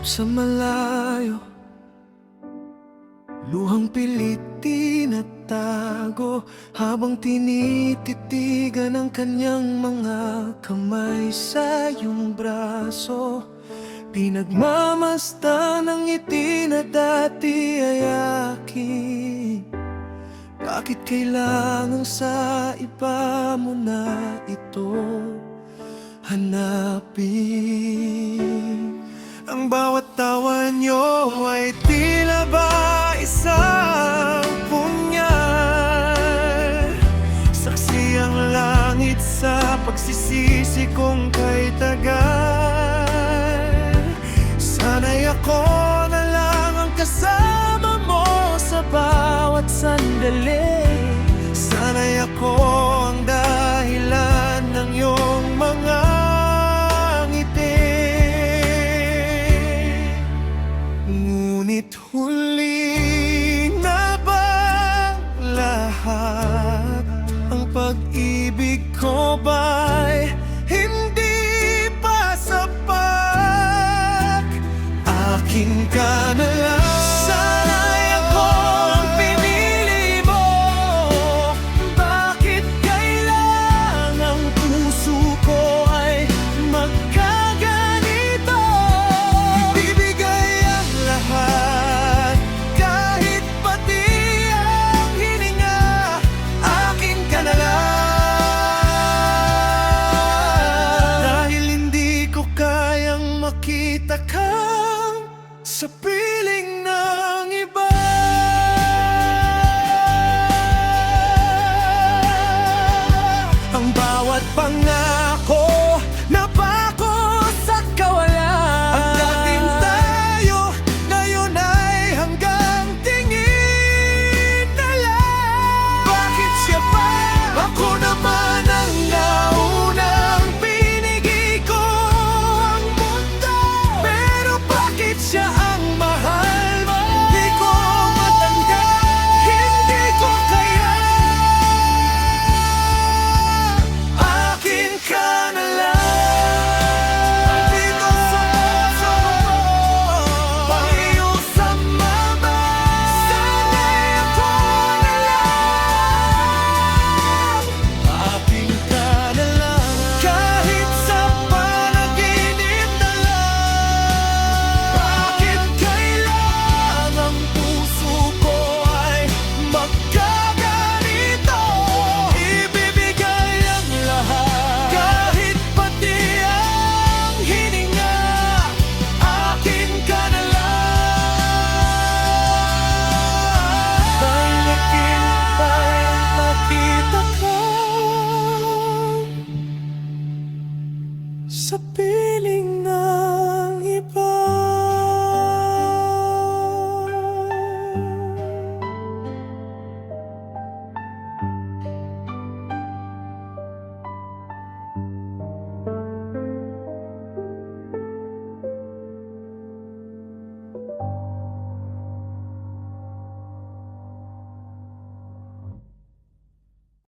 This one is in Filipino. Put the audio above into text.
Pangarap sa malayo, luhang pilit tinatago, habang tinititigan ang kanyang mga kamay sa iyong braso. Pinagmamasdan ang ngiti na dati ay akin. Bakit kailangan sa iba mo na ito hanapin? Ang bawat tawa niyo ay tila ba isang punyal. Saksi ang langit sa pagsisisi kong kay tagal. Sana'y ako na lang ang kasama mo sa bawat sandali. Sana'y ako ang dahilan ng iyong mga huli na ba lahat? Ang pag-ibig ko ba'y hindi pa sapat? Akin ka na lang. Sana'y ako ang pinili mo. Bakit kailangang puso ko ay magkaganito? Ibibigay ang lahat, kahit pati ang hininga. Akin ka na lang. Dahil hindi ko kayang makita kang sa piling ng iba. Ang bawat pangako na pako sa kawalan. Ang dating tayo ngayon ay hanggang tingin na lang. Bakit siya pa? Ako naman ang naunang pinigay ko ang mundo. Pero bakit siya ang mahal mo? Hindi ko matanggap, hindi ko kaya. Akin ka na lang. Dito sa puso mo, pakiusama ba? Sana'y ako na lang. Akin ka na lang. Kahit sa panaginip na lang. Bakit kailangang puso ko ay magkaganito? Ibibigay ang lahat, kahit pati ang hininga. Akin ka na lang. Dahil nakintay ang nakita ko sa piling